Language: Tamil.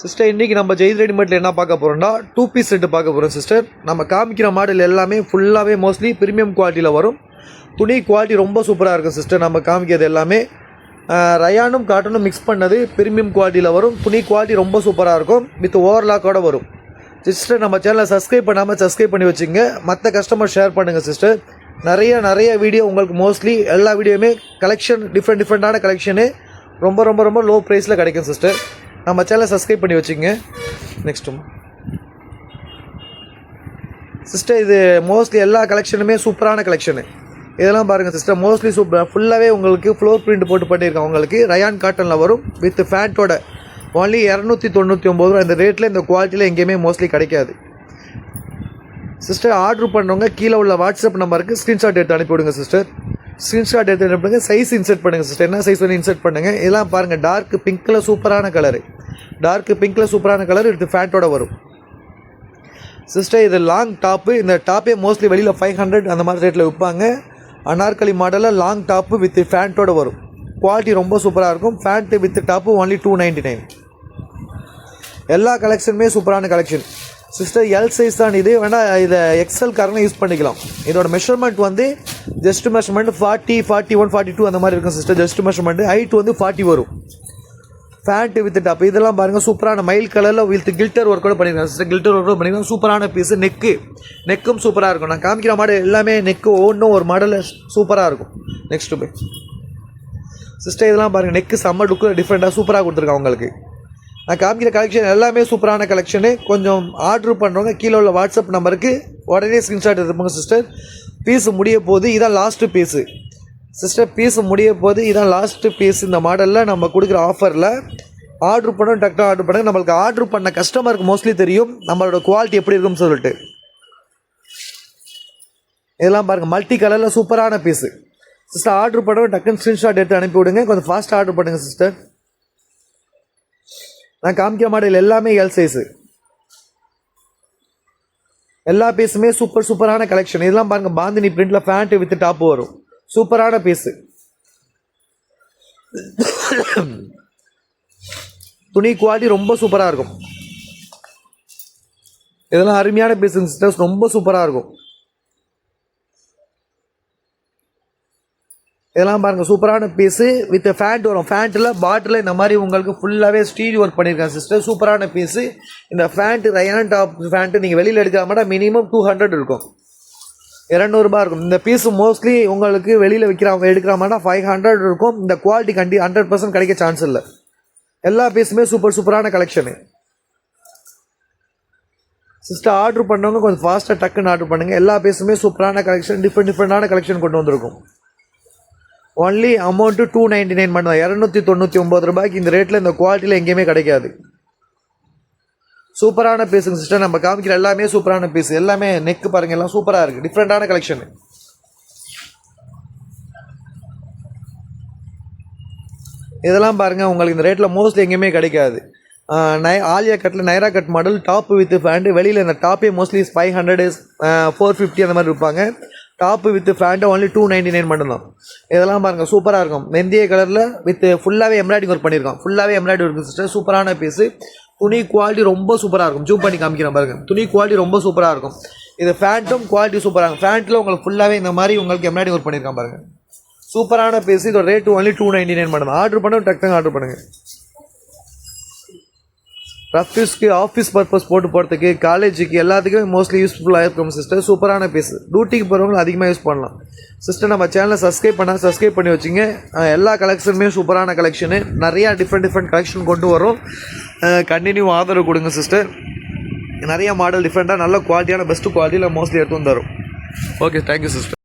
சிஸ்டர் இன்றைக்கி நம்ம ஜெயித் ரெடிமேட்டில் என்ன பார்க்க போகிறோம்னா 2 பீஸ் செட்டு பார்க்க போகிறோம் சிஸ்டர். நம்ம காமிக்கிற மாடல் எல்லாமே ஃபுல்லாகவே மோஸ்ட்லி ப்ரீமியம் குவாலிட்டியில் வரும். துணி குவாலிட்டி ரொம்ப சூப்பராக இருக்கும் சிஸ்டர். நம்ம காமிக்கிறது எல்லாமே ரயானும் காட்டனும் மிக்ஸ் பண்ணது ப்ரீமியம் குவாலிட்டியில் வரும். துணி குவாலிட்டி ரொம்ப சூப்பராக இருக்கும். வித் ஓவர்லாக்கோடு வரும். சிஸ்டர் நம்ம சேனலை சப்ஸ்கிரைப் பண்ணாமல் சப்ஸ்கிரைப் பண்ணி வச்சுங்க. மற்ற கஸ்டமர் ஷேர் பண்ணுங்கள் சிஸ்டர். நிறைய வீடியோ உங்களுக்கு மோஸ்ட்லி எல்லா வீடியோவுமே கலெக்ஷன் டிஃப்ரெண்ட்டான கலெக்ஷனு ரொம்ப லோ ப்ரைஸில் கிடைக்கும் சிஸ்டர். நம்ம சேனலை சப்ஸ்கிரைப் பண்ணி வச்சுங்க. நெக்ஸ்ட்டு சிஸ்டர் இது மோஸ்ட்லி எல்லா கலெக்ஷனுமே சூப்பரான கலெக்ஷனு. இதெல்லாம் பாருங்கள் சிஸ்டர், மோஸ்ட்லி சூப்பர் ஃபுல்லாகவே உங்களுக்கு ஃப்ளோர் பிரிண்ட் போட்டு பண்ணியிருக்காங்க. உங்களுக்கு ரயான் காட்டனில் வரும் வித் ஃபேண்ட்டோட. ஒன்லி 299 ரூபா. இந்த ரேட்டில் இந்த குவாலிட்டியில் எங்கேயுமே மோஸ்ட்லி கிடைக்காது சிஸ்டர். ஆர்டர் பண்ணுறவங்க கீழே உள்ள வாட்ஸ்அப் நம்பருக்கு ஸ்க்ரீன்ஷாட் எடுத்து அனுப்பிவிடுங்க சிஸ்டர். ஸ்க்ரீன்ஷாட் எடுத்து அனுப்புங்க. சைஸ் இன்சர்ட் பண்ணுங்கள் சிஸ்டர். என்ன சைஸ் வந்து இன்சர்ட் பண்ணுங்கள். இதெல்லாம் பாருங்கள், டார்க் பிங்க்கில் சூப்பரான கலரு. இது ஃபேண்ட்டோட வரும் சிஸ்டர். இது லாங் டாப்பு. இந்த டாப்பே மோஸ்ட்லி வெளியில் 500 அந்த மாதிரி ரேட்டில் விற்பாங்க. அனார்கலி மாடலில் லாங் டாப்பு வித் ஃபேண்ட்டோட வரும். குவாலிட்டி ரொம்ப சூப்பராக இருக்கும். Pant with top only 299. எல்லா கலெக்ஷனுமே சூப்பரான கலெக்ஷன் சிஸ்டர். எல் சைஸ் தான் இது. வேணால் இதை எக்ஸல் காரங்க யூஸ் பண்ணிக்கலாம். இதோட மெஷர்மெண்ட் வந்து ஜஸ்ட் மெஷர்மெண்ட் 40, 41, 42 அந்த மாதிரி இருக்கும் சிஸ்டர். ஜஸ்ட் மெஷர்மெண்ட் ஹைட் வந்து 40 வரும். Pant with top. இதெல்லாம் பாருங்கள் சூப்பரான மயில் கலரில் வித் கில்டர் ஒர்க்கோட பண்ணியிருக்காங்க சிஸ்டர். கில்டர் ஒர்க்கோட பண்ணியிருக்காங்க. சூப்பரான பீஸு. நெக்கும் சூப்பராக இருக்கும். நான் காமிக்கிற மாடல் எல்லாமே நெக்கு ஒவ்வொன்றும் ஒரு மாடலில் சூப்பராக இருக்கும். நெக்ஸ்ட்டு போய் சிஸ்டர் இதெல்லாம் பாருங்கள், நெக்கு செம்ம லுக்கு டிஃப்ரெண்ட்டாக சூப்பராக கொடுத்துருக்காங்க உங்களுக்கு. நான் காமிக்கிற கலெக்ஷன் எல்லாமே சூப்பரான கலெக்ஷனு. கொஞ்சம் ஆர்டர் பண்ணுறவங்க கீழே உள்ள வாட்ஸ்அப் நம்பருக்கு உடனே ஸ்க்ரீன்ஷாட் எடுத்துப்போங்க சிஸ்டர். பீஸு முடிய போது இதான் லாஸ்ட்டு பீஸு சிஸ்டர். பீஸு முடிய போது இதான் லாஸ்ட்டு பீஸ். இந்த மாடலில் நம்ம கொடுக்குற ஆஃபரில் ஆர்டர் பண்ணோம். டக்குனு ஆர்டர் பண்ணுங்கள். நம்மளுக்கு ஆர்டர் பண்ண கஸ்டமருக்கு மோஸ்ட்லி தெரியும் நம்மளோட குவாலிட்டி எப்படி இருக்குன்னு சொல்லிட்டு. இதெல்லாம் பாருங்கள், மல்டி கலரில் சூப்பரான பீஸு சிஸ்டர். ஆர்டர் பண்ணவும் டக்குன்னு ஸ்க்ரீன்ஷாட் எடுத்து அனுப்பி விடுங்க. கொஞ்சம் ஃபாஸ்ட்டாக ஆர்டர் பண்ணுங்கள் சிஸ்டர். நான் காமிக்கிற மாடல் எல்லாமே எல் சைஸு. எல்லா பீஸுமே சூப்பரான கலெக்ஷன். இதெல்லாம் பாருங்கள், பாந்தினி பிரிண்டில் ஃபேண்ட்டு வித் டாப்பு வரும். சூப்பரான பீஸு. துணி குவாலிட்டி ரொம்ப சூப்பராக இருக்கும். இதெல்லாம் அருமையான பீஸுங்க சிஸ்டர்ஸ். ரொம்ப சூப்பராக இருக்கும். இதெல்லாம் பாருங்கள், சூப்பரான பீஸு வித் ஃபேண்ட் வரும். ஃபேண்ட்டில் பாட்டில் இந்த மாதிரி உங்களுக்கு ஃபுல்லாகவே ஸ்டீல் ஒர்க் பண்ணியிருக்காங்க சிஸ்டர். சூப்பரான பீஸு. இந்த ஃபேண்ட்டு ரயான் டாப் ஃபேண்ட்டு நீங்கள் வெளியில் எடுக்கிற மாட்டா மினிமம் 200 இருக்கும். 200 ரூபா இருக்கும். இந்த பீஸு மோஸ்ட்லி உங்களுக்கு வெளியில் எடுக்கிற மாட்டா 500 இருக்கும். இந்த குவாலிட்டி 100% கிடைக்க சான்ஸ் இல்லை. எல்லா பீஸுமே சூப்பரான கலெக்ஷனு சிஸ்டர். ஆர்டர் பண்ணவங்க கொஞ்சம் ஃபாஸ்ட்டாக டக்குன்னு ஆர்டர் பண்ணுங்கள். எல்லா பீஸுமே சூப்பரான கலெக்ஷன், டிஃப்ரெண்டான கலெக்ஷன் கொண்டு வந்திருக்கும். ஒன்லி அமௌண்ட்டு 299 மட்டும் தான். 299 ரூபாய்க்கு இந்த ரேட்டில் இந்த குவாலிட்டியில் எங்கேயுமே கிடைக்காது. சூப்பரான பீஸுங்க சிஸ்டர். நம்ம காமிக்கிற எல்லாமே சூப்பரான பீஸ். எல்லாமே நெக்கு பாருங்கள், எல்லாம் சூப்பராக இருக்குது. டிஃப்ரெண்டான கலெக்ஷனு. இதெல்லாம் பாருங்கள், உங்களுக்கு இந்த ரேட்டில் மோஸ்ட்லி எங்கேயுமே கிடைக்காது. ஆலியா கட்டில் Naira cut model top with pant. வெளியில் இந்த டாப்பே மோஸ்ட்லி 500, 450 அந்த மாதிரி இருப்பாங்க. டாப்பு வித் ஃபேண்ட்டு ஒன்லி 299 மட்டும்தான். இதெல்லாம் பாருங்கள் சூப்பராக இருக்கும். மெந்திய கலரில் வித் ஃபுல்லாகவே எம்ப்ராய்டிங் ஒர்க் பண்ணியிருக்கோம். ஃபுல்லாகவே எம்ப்ராய்டிங் ஒர்க் சிஸ்டர். சூப்பரான பீஸு. துணி குவாலிட்டி ரொம்ப சூப்பராக இருக்கும். ஜூம் பண்ணி காமிக்கிறேன் பாருங்கள். துணி குவாலிட்டி ரொம்ப சூப்பராக இருக்கும். இது ஃபேண்ட்டும் குவாலிட்டி சூப்பராக இருக்கும். ஃபேண்ட்டில் உங்களுக்கு ஃபுல்லாகவே இந்த மாதிரி உங்களுக்கு எம்ப்ராய்டிங் ஒர்க் பண்ணியிருக்கான் பாருங்கள். சூப்பரான பீஸு. இதோட ரேட்டு ஒன்லி 299 மட்டும்தான். ஆர்டர் பண்ண டக்குனு ஆர்டர் பண்ணுங்கள். ரஃபீஸ்க்கு ஆஃபீஸ் பர்பஸ் போட்டு போகிறதுக்கு, காலேஜுக்கு எல்லாத்துக்குமே மோஸ்ட்லி யூஸ்ஃபுல்லாக இருக்கும் சிஸ்டர். சூப்பரான பீஸ். டியூட்டிக்கு போகிறவங்களும் அதிகமாக யூஸ் பண்ணலாம் சிஸ்டர். நம்ம சேனலை சப்ஸ்கிரைப் பண்ணி வச்சுங்க. எல்லா கலெக்ஷனுமே சூப்பரான கலெக்ஷனு. நிறையா டிஃப்ரெண்ட் கலெக்ஷன் கொண்டு வரும். கண்டினியூ ஆதரவு கொடுங்க சிஸ்டர். நிறையா மாடல் டிஃப்ரெண்ட்டாக நல்ல குவாலிட்டியான பெஸ்ட்டு குவாலிட்டியில் மோஸ்ட்லி எடுத்து வந்துடும். Okay, thank you sister.